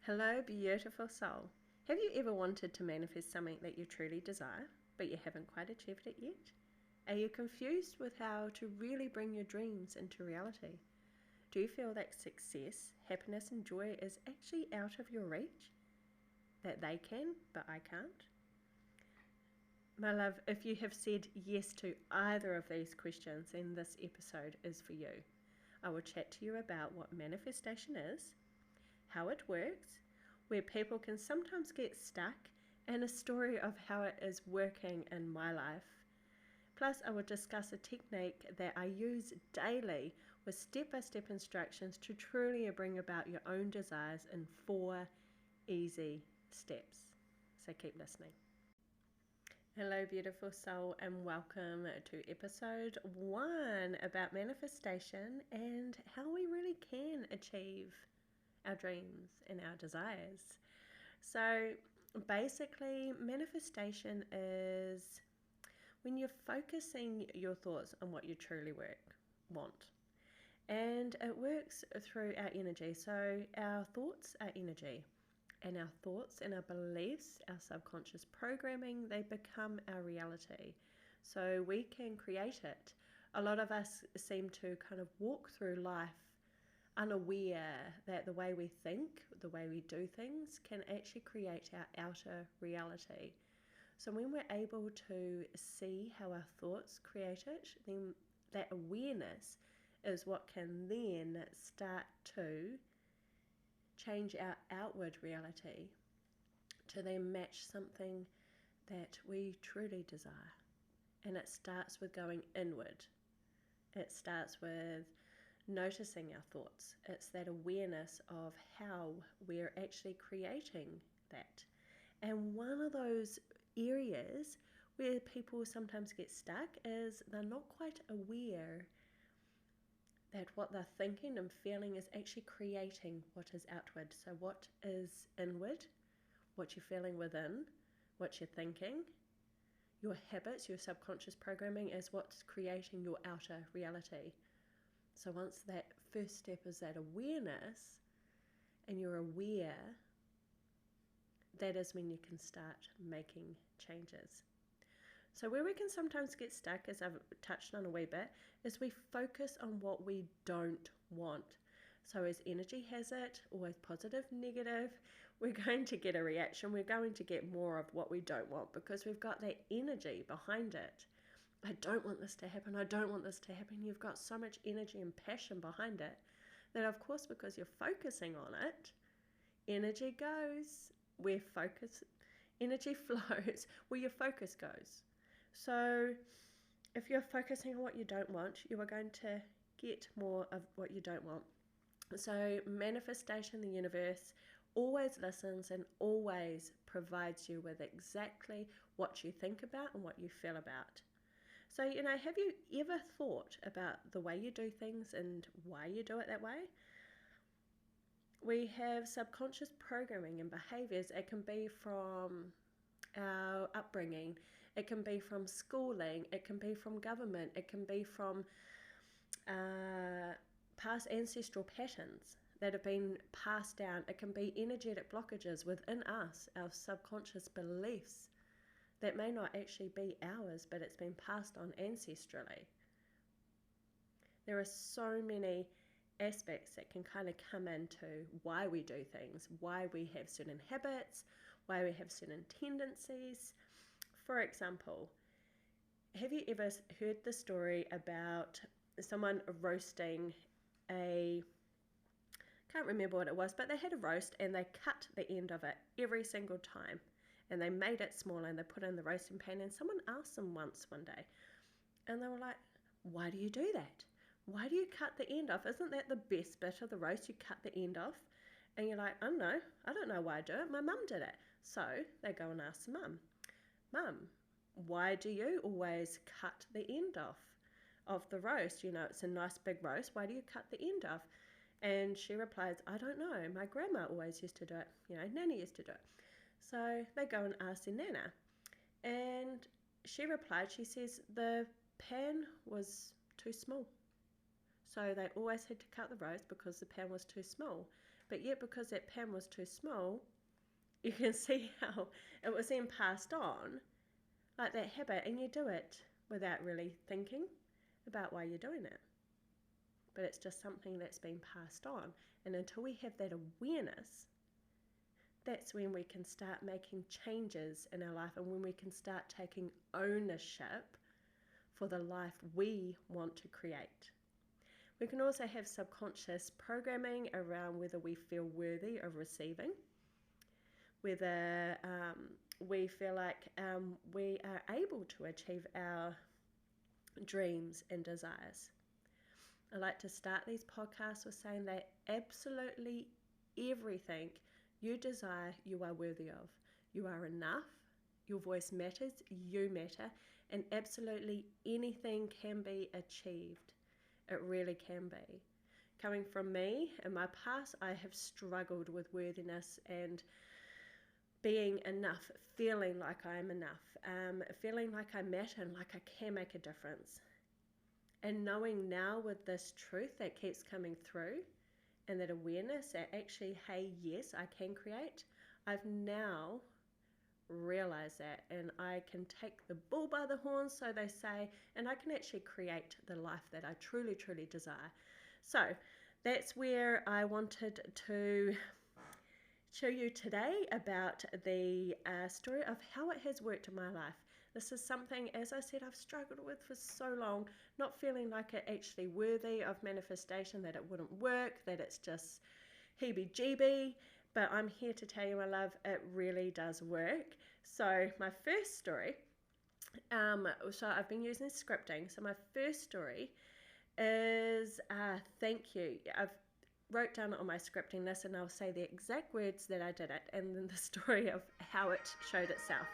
Hello, beautiful soul. Have you ever wanted to manifest something that you truly desire, but you haven't quite achieved it yet? Are you confused with how to really bring your dreams into reality? Do you feel that success, happiness, and joy is actually out of your reach? That they can, but I can't? My love, if you have said yes to either of these questions, then this episode is for you. I will chat to you about what manifestation is, how it works, where people can sometimes get stuck, and a story of how it is working in my life. Plus, I will discuss a technique that I use daily with step-by-step instructions to truly bring about your own desires in 4 easy steps. So keep listening. Hello, beautiful soul, and welcome to episode 1 about manifestation and how we really can achieve our dreams and our desires. So basically, manifestation is when you're focusing your thoughts on what you truly want. And it works through our energy. So our thoughts are energy. And our thoughts and our beliefs, our subconscious programming, they become our reality. So we can create it. A lot of us seem to kind of walk through life unaware that the way we think, the way we do things, can actually create our outer reality. So when we're able to see how our thoughts create it, then that awareness is what can then start to change our outward reality to then match something that we truly desire. And it starts with going inward. It starts with noticing our thoughts. It's that awareness of how we're actually creating that. And one of those areas where people sometimes get stuck is they're not quite aware that what they're thinking and feeling is actually creating what is outward. So what is inward, what you're feeling within, what you're thinking, your habits, your subconscious programming is what's creating your outer reality. So once that first step is that awareness and you're aware, that is when you can start making changes. So where we can sometimes get stuck, as I've touched on a wee bit, is we focus on what we don't want. So as energy has it, always positive, negative, we're going to get a reaction. We're going to get more of what we don't want because we've got that energy behind it. I don't want this to happen. I don't want this to happen. You've got so much energy and passion behind it that, of course, because you're focusing on it, energy goes where energy flows where your focus goes. So if you're focusing on what you don't want, you are going to get more of what you don't want. So manifestation, the universe always listens and always provides you with exactly what you think about and what you feel about. So, have you ever thought about the way you do things and why you do it that way? We have subconscious programming and behaviors. It can be from our upbringing. It can be from schooling. It can be from government. It can be from past ancestral patterns that have been passed down. It can be energetic blockages within us, our subconscious beliefs that may not actually be ours, but it's been passed on ancestrally. There are so many aspects that can kind of come into why we do things, why we have certain habits, why we have certain tendencies. For example, have you ever heard the story about someone roasting can't remember what it was, but they had a roast and they cut the end of it every single time. And they made it smaller and they put it in the roasting pan. And someone asked them one day, and they were like, why do you do that? Why do you cut the end off? Isn't that the best bit of the roast? You cut the end off. And you're like, oh no, I don't know why I do it. My mum did it. So they go and ask mum, Mum, why do you always cut the end off of the roast? It's a nice big roast. Why do you cut the end off? And she replies, I don't know. My grandma always used to do it. Nanny used to do it. So they go and ask their Nana. And she replied, she says, the pan was too small. So they always had to cut the roast because the pan was too small. but yet because that pan was too small, you can see how it was then passed on, like that habit, and you do it without really thinking about why you're doing it. But it's just something that's been passed on. And until we have that awareness, that's when we can start making changes in our life, and when we can start taking ownership for the life we want to create. We can also have subconscious programming around whether we feel worthy of receiving, whether we feel like we are able to achieve our dreams and desires. I like to start these podcasts with saying that absolutely everything you desire, you are worthy of. You are enough, your voice matters, you matter, and absolutely anything can be achieved. It really can be. Coming from me, in my past, I have struggled with worthiness and being enough, feeling like I am enough, feeling like I matter and like I can make a difference. And knowing now with this truth that keeps coming through, and that awareness that actually, hey, yes, I can create, I've now realized that, and I can take the bull by the horns, so they say, and I can actually create the life that I truly, truly desire. So that's where I wanted to show you today about the story of how it has worked in my life. This is something, as I said, I've struggled with for so long, not feeling like it actually worthy of manifestation, that it wouldn't work, that it's just heebie-jeebie. But I'm here to tell you, my love, it really does work. So my first story, so I've been using scripting. So my first story is thank you. I've wrote down on my scripting list, and I'll say the exact words that I did it, and then the story of how it showed itself.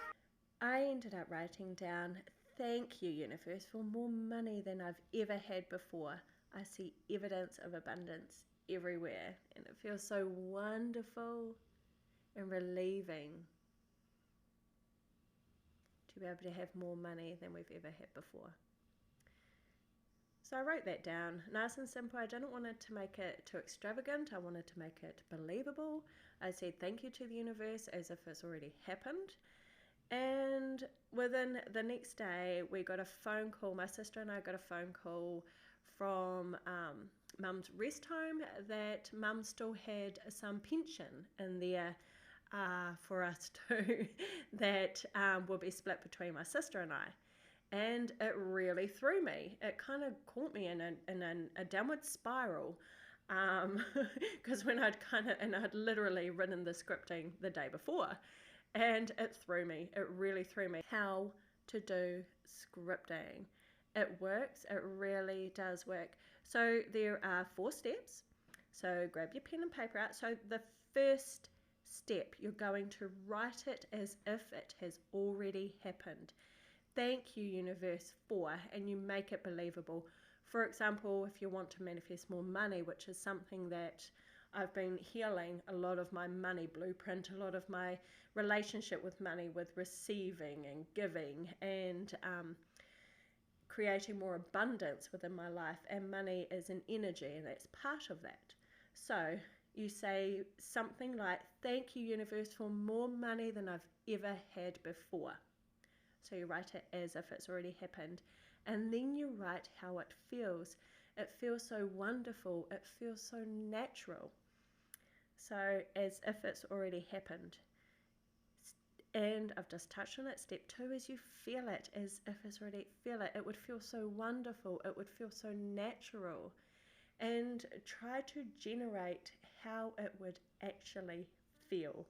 I ended up writing down, thank you, universe, for more money than I've ever had before. I see evidence of abundance everywhere, and it feels so wonderful and relieving to be able to have more money than we've ever had before. So I wrote that down, nice and simple. I didn't want it to make it too extravagant. I wanted to make it believable. I said thank you to the universe as if it's already happened. And within the next day, we got a phone call. My sister and I got a phone call from Mum's rest home that Mum still had some pension in there for us too, that will be split between my sister and I. And it really threw me. It kind of caught me in a downward spiral, because when I'd literally written the scripting the day before, and it threw me. It really threw me. How to do scripting. It works. It really does work. So there are 4 steps. So grab your pen and paper out. So the first step, you're going to write it as if it has already happened. Thank you, universe, for, and you make it believable. For example, if you want to manifest more money, which is something that I've been healing, a lot of my money blueprint, a lot of my relationship with money, with receiving and giving, and creating more abundance within my life. And money is an energy, and that's part of that. So you say something like, thank you, universe, for more money than I've ever had before. So you write it as if it's already happened. And then you write how it feels. It feels so wonderful. It feels so natural. So as if it's already happened. And I've just touched on it. Step 2 is you feel it as if it's already, feel it. It would feel so wonderful. It would feel so natural. And try to generate how it would actually feel.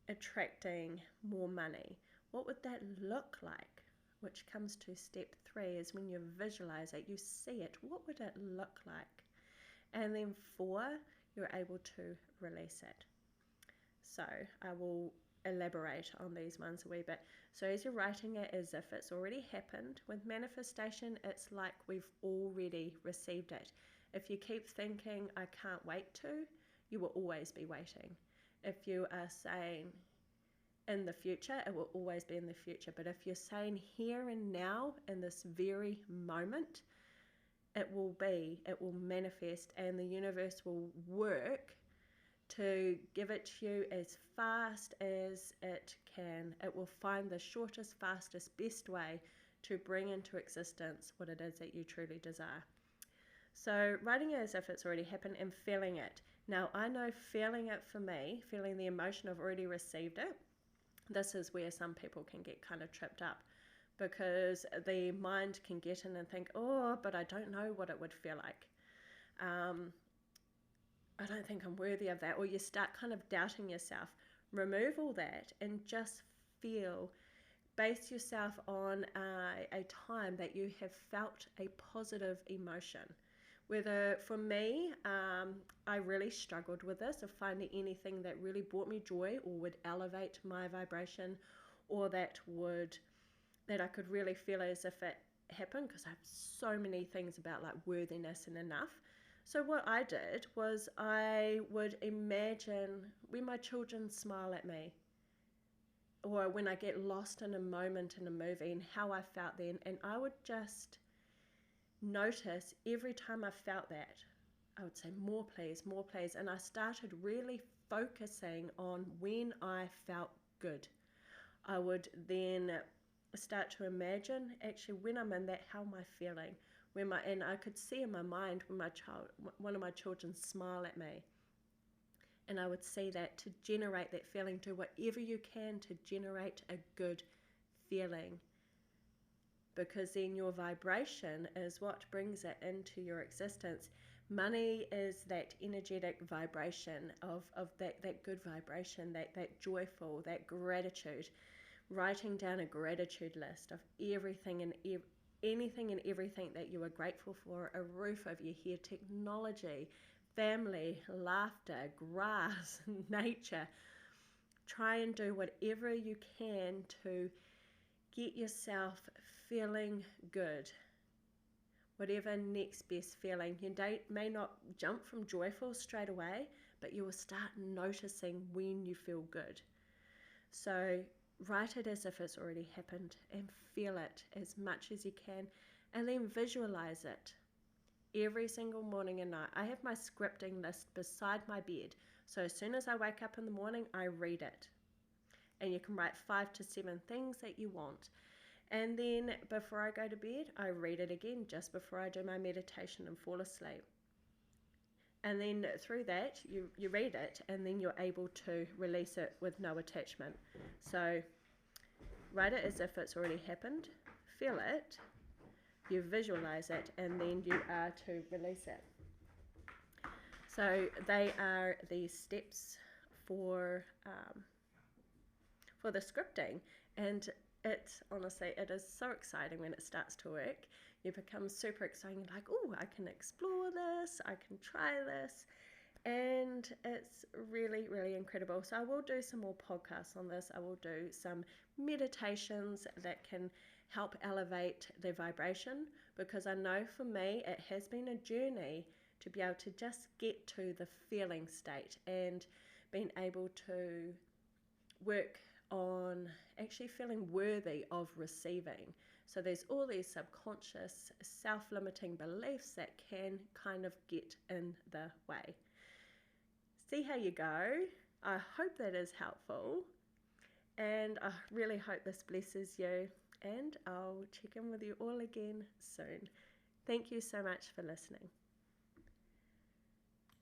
Attracting more money. What would that look like? Which comes to step 3 is when you visualize it, you see it. What would it look like? And then 4, you're able to release it. So I will elaborate on these ones a wee bit. So as you're writing it as if it's already happened, with manifestation, it's like we've already received it. If you keep thinking, I can't wait to, you will always be waiting. If you are saying in the future, it will always be in the future. But if you're saying here and now, in this very moment, it will manifest, and the universe will work to give it to you as fast as it can. It will find the shortest, fastest, best way to bring into existence what it is that you truly desire. So writing it as if it's already happened and feeling it. Now, I know feeling it for me, feeling the emotion of already received it, this is where some people can get kind of tripped up, because the mind can get in and think, oh, but I don't know what it would feel like. I don't think I'm worthy of that. Or you start kind of doubting yourself. Remove all that and just feel. Base yourself on a time that you have felt a positive emotion. Whether, for me, I really struggled with this, of finding anything that really brought me joy or would elevate my vibration, or that I could really feel as if it happened, because I have so many things about like worthiness and enough. So what I did was I would imagine when my children smile at me, or when I get lost in a moment in a movie, and how I felt then, and I would just notice every time I felt that, I would say, more please, more please. And I started really focusing on when I felt good. I would then start to imagine, actually, when I'm in that, how am I feeling? And I could see in my mind when one of my children smile at me. And I would see that, to generate that feeling. Do whatever you can to generate a good feeling, because then your vibration is what brings it into your existence. Money is that energetic vibration of that good vibration, that joyful, that gratitude. Writing down a gratitude list of everything and anything and everything that you are grateful for: a roof over your head, technology, family, laughter, grass, nature. Try and do whatever you can to get yourself feeling good. Whatever next best feeling. Your day may not jump from joyful straight away, but you will start noticing when you feel good. So write it as if it's already happened and feel it as much as you can, and then visualize it every single morning and night. I have my scripting list beside my bed, so as soon as I wake up in the morning, I read it. And you can write 5 to 7 things that you want. And then before I go to bed, I read it again just before I do my meditation and fall asleep. And then through that, you read it, and then you're able to release it with no attachment. So write it as if it's already happened, feel it, you visualize it, and then you are to release it. So they are the steps for the scripting. And it is so exciting when it starts to work. You become super excited, like, oh, I can explore this, I can try this, and it's really, really incredible. So I will do some more podcasts on this. I will do some meditations that can help elevate the vibration, because I know for me it has been a journey to be able to just get to the feeling state, and being able to work on actually feeling worthy of receiving. So there's all these subconscious self-limiting beliefs that can kind of get in the way. See how you go. I hope that is helpful, and I really hope this blesses you, and I'll check in with you all again soon. Thank you so much for listening.